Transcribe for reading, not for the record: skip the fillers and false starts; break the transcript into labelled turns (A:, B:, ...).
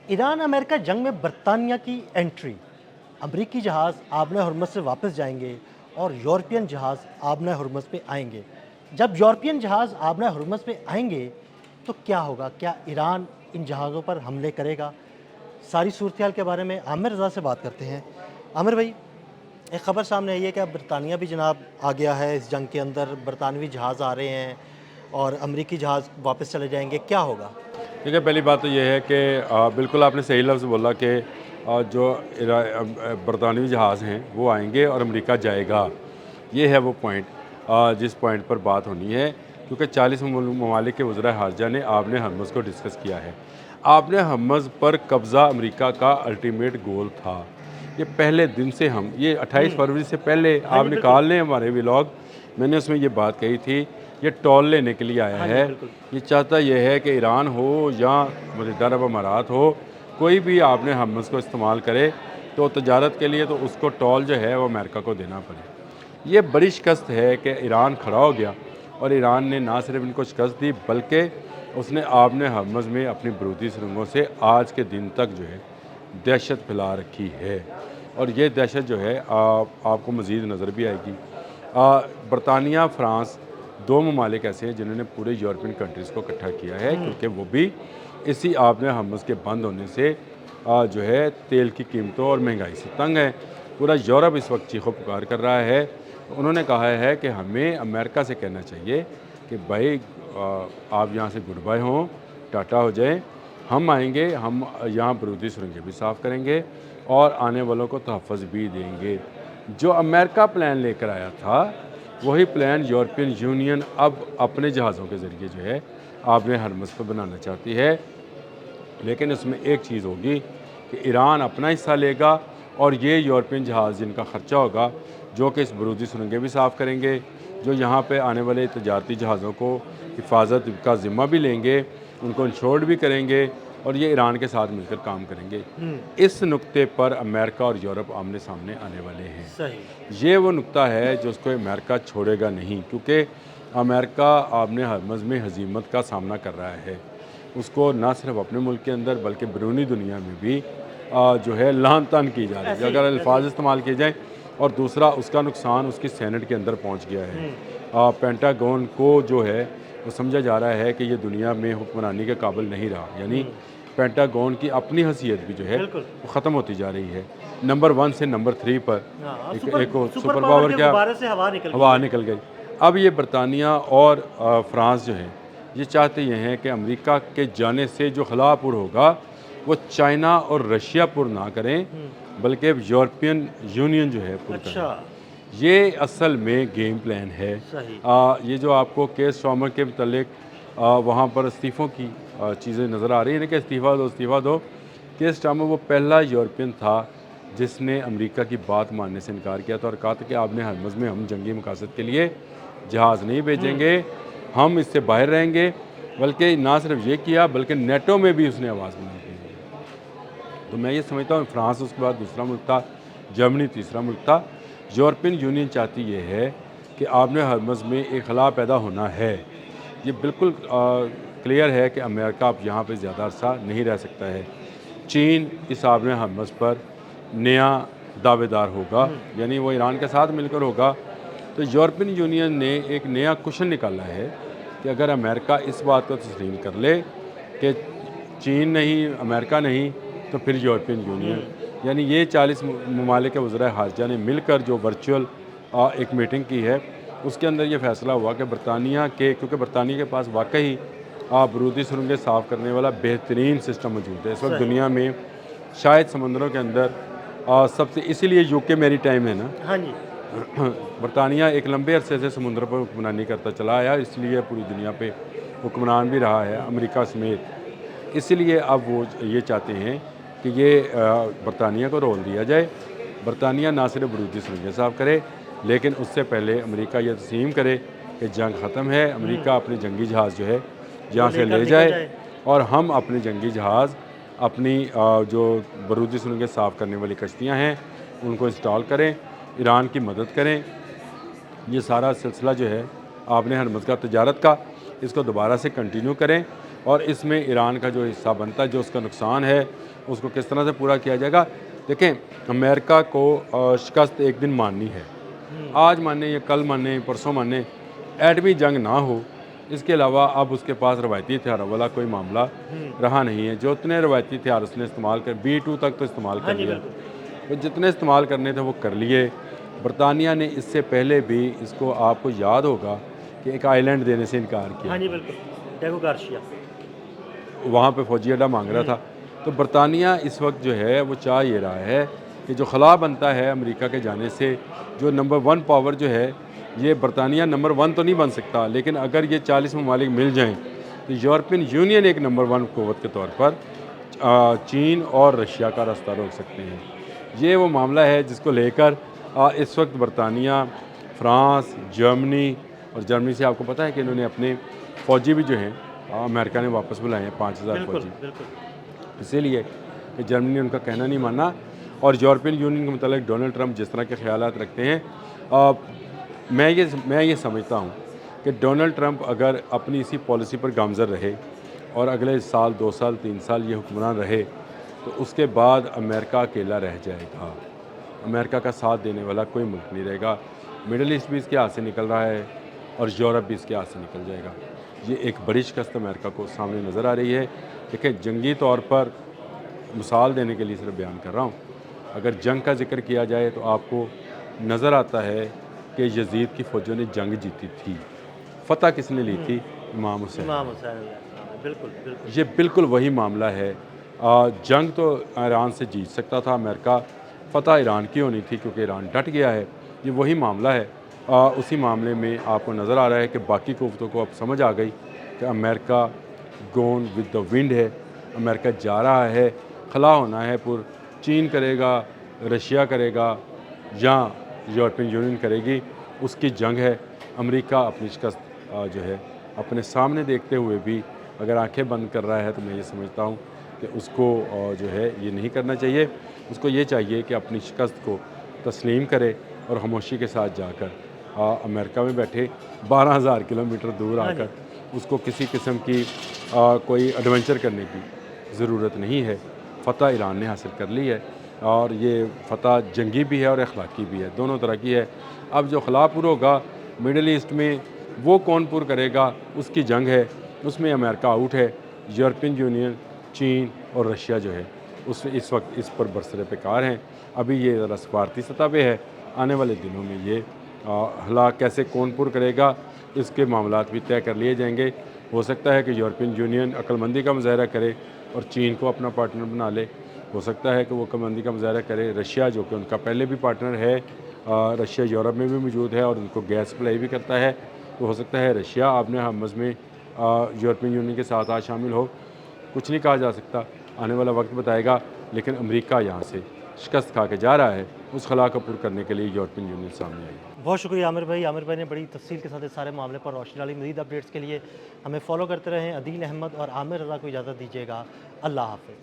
A: Iran America जंग में बरतानिया की एंट्री, अमरीकी जहाज़ आबना हरमज़ से वापस जाएंगे और यूरोपियन जहाज़ आबना हरमज़ पे आएंगे। जब यूरोपियन जहाज़ आबना हरमज़ पे आएंगे तो क्या होगा? क्या ईरान इन जहाज़ों पर हमले करेगा? सारी सूरत हाल के बारे में आमिर रज़ा से बात करते हैं। आमिर भाई, एक ख़बर सामने आई है कि अब बरतानिया भी जनाब आ गया है इस जंग के अंदर, बरतानवी जहाज़ आ रहे हैं और अमरीकी जहाज़ वापस चले जाएंगे, क्या होगा?
B: देखिए, पहली बात तो ये है कि बिल्कुल आपने सही लफ्ज़ बोला कि जो बरतानवी जहाज़ हैं वो आएंगे और अमेरिका जाएगा। ये है वो पॉइंट जिस पॉइंट पर बात होनी है, क्योंकि 40 ममालिक के वज़रा ख़ारजा ने आबने हरमज़ को डिस्कस किया है। आबने हरमज़ पर कब्ज़ा अमेरिका का अल्टीमेट गोल था। ये पहले दिन से हम ये 28 फरवरी से पहले
A: हाँ
B: आप
A: जी, बिल्कुल।
B: निकाल लें हमारे व्लॉग, मैंने उसमें ये बात कही थी, ये टॉल लेने के लिए आया
A: हाँ जी,
B: है।
A: बिल्कुल।
B: ये चाहता ये है कि ईरान हो या मुत्तहिदा अरब अमारात हो, कोई भी आपने हरमज़ को इस्तेमाल करे तो तजारत के लिए तो उसको टॉल जो है वो अमेरिका को देना पड़े। ये बड़ी शिकस्त है कि ईरान खड़ा हो गया और ईरान ने ना सिर्फ इनको शिकस्त दी बल्कि उसने आपने हरमज़ में अपनी बरूदी सुरंगों से आज के दिन तक जो है दहशत फैला रखी है। और ये दहशत जो है आपको मज़ीद नज़र भी आएगी। बरतानिया, फ़्रांस, दो ममालिक ऐसे हैं जिन्होंने पूरे यूरोपियन कंट्रीज़ को इकट्ठा किया है, क्योंकि वो भी इसी आपने हरमज़ के बंद होने से जो है तेल की कीमतों और महंगाई से तंग है। पूरा यूरोप इस वक्त चीखो पुकार कर रहा है। उन्होंने कहा है कि हमें अमेरिका से कहना चाहिए कि भाई आप यहाँ से गुड बाय हों, टाटा हो जाएं, हम आएंगे, हम यहाँ बरूदी सुरंगें भी साफ़ करेंगे और आने वालों को तहफ़्फ़ुज़ भी देंगे। जो अमेरिका प्लान लेकर आया था वही प्लान यूरोपियन यूनियन अब अपने जहाज़ों के ज़रिए जो है आपने हरमज़ पर बनाना चाहती है। लेकिन इसमें एक चीज़ होगी कि ईरान अपना हिस्सा लेगा और ये यूरोपियन जहाज़ जिनका ख़र्चा होगा, जो कि इस बरूदी सुरंगें भी साफ़ करेंगे, जो यहाँ पे आने वाले तजारती जहाज़ों को हिफाजत का ज़िम्मा भी लेंगे, उनको इंश्योर्ड भी करेंगे और ये ईरान के साथ मिलकर काम करेंगे। इस नुक्ते पर अमेरिका और यूरोप आमने सामने आने वाले हैं।
A: सही।
B: ये वो नुक्ता है जो उसको अमेरिका छोड़ेगा नहीं, क्योंकि अमेरिका आपने हरमज़ में हज़ीमत का सामना कर रहा है। उसको ना सिर्फ अपने मुल्क के अंदर बल्कि बैरूनी दुनिया में भी जो है लान तान की जा रही है, अगर अल्फाज इस्तेमाल किए जाएँ। और दूसरा उसका नुकसान उसकी सेनेट के अंदर पहुंच गया है। पेंटागन को जो है वो समझा जा रहा है कि ये दुनिया में हुक्मरानी के काबिल नहीं रहा, यानी पेंटागन की अपनी हैसियत भी जो है
A: बिल्कुल।
B: वो ख़त्म होती जा रही है। नंबर 1 से नंबर 3 पर
A: हाँ,
B: एक
A: सुपर
B: सुपर
A: पावर
B: पावर
A: के
B: क्या
A: गुब्बारे से हवा निकल गई
B: हवा
A: है।
B: निकल गई। अब ये बरतानिया और फ़्रांस जो है ये चाहते ये हैं कि अमेरिका के जाने से जो खला पुर होगा वो चाइना और रशिया पुर ना करें, बल्कि यूरोपियन यूनियन जो है पुर
A: अच्छा।
B: करें। ये असल में गेम प्लान है।
A: सही।
B: ये जो आपको केस स्टार्मर के मतलब वहाँ पर इस्तीफ़ों की चीज़ें नज़र आ रही हैं कि इस्तीफ़ा दो इस्तीफ़ा दो। केस स्टार्मर वो पहला यूरोपियन था जिसने अमेरिका की बात मानने से इनकार किया था और कहा था कि आपने हरमज़ में हम जंगी मकासद के लिए जहाज़ नहीं भेजेंगे, हम इससे बाहर रहेंगे। बल्कि ना सिर्फ ये किया बल्कि नेटो में भी उसने आवाज़ बुलंद की। तो मैं ये समझता हूँ फ्रांस उसके बाद दूसरा मुल्क था, जर्मनी तीसरा मुल्क था। यूरोपियन यूनियन चाहती ये है कि आपने हरमज़ में एक खला पैदा होना है। ये बिल्कुल क्लियर है कि अमेरिका अब यहाँ पे ज़्यादा अरसा नहीं रह सकता है। चीन इस आपने हरमज़ पर नया दावेदार होगा, यानी वो ईरान के साथ मिलकर होगा। तो यूरोपियन यूनियन ने एक नया कुशन निकाला है कि अगर अमेरिका इस बात को तस्लीम कर ले कि चीन नहीं, अमेरिका नहीं, तो फिर यूरोपियन यूनियन, यानी ये 40 ममालिक के वज़रा ख़ारजा ने मिलकर जो वर्चुअल एक मीटिंग की है, उसके अंदर ये फ़ैसला हुआ कि बरतानिया के, क्योंकि बरतानिया के पास वाकई बरूदी सुरंगें साफ़ करने वाला बेहतरीन सिस्टम मौजूद है। इस वक्त
A: सही।
B: दुनिया में शायद समंदरों के अंदर सबसे, इसीलिए यूके मेरी टाइम है ना,
A: हाँ जी।
B: बरतानिया एक लंबे अरसे से समुद्र पर हुक्मरानी करता चला आया, इसलिए पूरी दुनिया पे हुक्मरान भी रहा है अमेरिका समेत। इसलिए अब वो ये चाहते हैं कि ये बरतानिया को रोल दिया जाए। बरतानिया ना सिर्फ बरूदी सुरंगें साफ़ करे, लेकिन उससे पहले अमेरिका ये तस्लीम करे कि जंग ख़त्म है, अमेरिका अपने जंगी जहाज़ जो है यहाँ से
A: लेकर
B: ले
A: निकल
B: जाए और हम अपने जंगी जहाज़, अपनी जो बरूदी सुरंगें साफ़ करने वाली कश्तियाँ हैं उनको इंस्टॉल करें, ईरान की मदद करें। ये सारा सिलसिला जो है आपने हरमज़ का तजारत का, इसको दोबारा से कंटिन्यू करें और इसमें ईरान का जो हिस्सा बनता है, जो उसका नुकसान है اس کو کس طرح سے پورا کیا جائے گا. دیکھیں امریکہ کو شکست ایک دن ماننی ہے, آج ماننے یا کل ماننے پرسوں ماننے, ایٹمی جنگ نہ ہو. اس کے علاوہ اب اس کے پاس روایتی ہتھیاروں والا کوئی معاملہ رہا نہیں ہے. جو اتنے روایتی ہتھیار اس نے استعمال کر B2 تک تو استعمال کر لیا, تو جتنے استعمال کرنے تھے وہ کر لیے. برطانیہ نے اس سے پہلے بھی, اس کو آپ کو یاد ہوگا کہ ایک آئی لینڈ دینے سے انکار کیا,
A: ہاں جی بالکل, ڈیگو گارشیا,
B: وہاں پہ فوجی اڈا مانگ رہا تھا. تو برطانیہ اس وقت جو ہے وہ چاہ یہ رہا ہے کہ جو خلا بنتا ہے امریکہ کے جانے سے, جو نمبر 1 پاور جو ہے, یہ برطانیہ نمبر 1 تو نہیں بن سکتا, لیکن اگر یہ 40 ممالک مل جائیں تو یورپین یونین ایک نمبر 1 قوت کے طور پر چین اور رشیا کا راستہ روک سکتے ہیں. یہ وہ معاملہ ہے جس کو لے کر اس وقت برطانیہ, فرانس, جرمنی, اور جرمنی سے آپ کو پتہ ہے کہ انہوں نے اپنے فوجی بھی جو ہیں امریکہ نے واپس بلائے ہیں 5000 فوجی, اسی لیے کہ جرمنی نے ان کا کہنا نہیں مانا. اور یورپین یونین کے متعلق ڈونلڈ ٹرمپ جس طرح کے خیالات رکھتے ہیں, میں یہ سمجھتا ہوں کہ ڈونلڈ ٹرمپ اگر اپنی اسی پالیسی پر گامزن رہے اور اگلے سال 2 سال 3 سال یہ حکمران رہے, تو اس کے بعد امریکہ اکیلا رہ جائے گا. امریکہ کا ساتھ دینے والا کوئی ملک نہیں رہے گا. مڈل ایسٹ بھی اس کے ہاتھ سے نکل رہا ہے اور یورپ بھی اس کے ہاتھ سے نکل جائے گا. یہ ایک بڑی شکست امریکہ کو سامنے نظر آ رہی ہے. دیکھیں جنگی طور پر مثال دینے کے لیے صرف بیان کر رہا ہوں, اگر جنگ کا ذکر کیا جائے تو آپ کو نظر آتا ہے کہ یزید کی فوجوں نے جنگ جیتی تھی. فتح کس نے لی تھی؟ امام حسین.
A: بالکل بالکل,
B: یہ بالکل وہی معاملہ ہے. جنگ تو ایران سے جیت سکتا تھا امریکہ, فتح ایران کی ہونی تھی کیونکہ ایران ڈٹ گیا ہے. یہ وہی معاملہ ہے. اسی معاملے میں آپ کو نظر آ رہا ہے کہ باقی قوتوں کو اب سمجھ آ گئی کہ امریکہ گون ود دا ونڈ ہے, امریکہ جا رہا ہے, خلا ہونا ہے پر. چین کرے گا, رشیا کرے گا, یا یورپین یونین کرے گی, اس کی جنگ ہے. امریکہ اپنی شکست جو ہے اپنے سامنے دیکھتے ہوئے بھی اگر آنکھیں بند کر رہا ہے, تو میں یہ سمجھتا ہوں کہ اس کو جو ہے یہ نہیں کرنا چاہیے. اس کو یہ چاہیے کہ اپنی شکست کو تسلیم کرے اور خاموشی کے ساتھ جا کر امریکہ میں بیٹھے. 12,000 کلومیٹر دور آ کر اس کو کسی قسم کی کوئی ایڈونچر کرنے کی ضرورت نہیں ہے. فتح ایران نے حاصل کر لی ہے, اور یہ فتح جنگی بھی ہے اور اخلاقی بھی ہے, دونوں طرح کی ہے. اب جو خلا پر ہوگا مڈل ایسٹ میں, وہ کون پر کرے گا, اس کی جنگ ہے. اس میں امریکہ آؤٹ ہے. یورپین یونین, چین اور رشیا جو ہے اس وقت اس پر برسر پیکار ہیں. ابھی یہ ذرا سفارتی سطح پہ ہے. آنے والے دنوں میں یہ حلا کیسے کون پر کرے گا, اس کے معاملات بھی طے کر لیے جائیں گے. ہو سکتا ہے کہ یورپین یونین عقل مندی کا مظاہرہ کرے اور چین کو اپنا پارٹنر بنا لے. ہو سکتا ہے کہ وہ عقل مندی کا مظاہرہ کرے. رشیا جو کہ ان کا پہلے بھی پارٹنر ہے, رشیا یورپ میں بھی موجود ہے اور ان کو گیس سپلائی بھی کرتا ہے, تو ہو سکتا ہے رشیا آبِ ہرمز میں یورپین یونین کے ساتھ آج شامل ہو. کچھ نہیں کہا جا سکتا, آنے والا وقت بتائے گا. لیکن امریکہ یہاں سے شکست کھا کے جا رہا ہے. اس خلا کو پر کرنے کے لیے یورپین یونین سامنے آئی.
A: بہت شکریہ عامر بھائی. عامر بھائی نے بڑی تفصیل کے ساتھ اس سارے معاملے پر روشنی ڈالی. مزید اپڈیٹس کے لیے ہمیں فالو کرتے رہیں. عدیل احمد اور عامر رضا کو اجازت دیجیے گا. اللہ حافظ.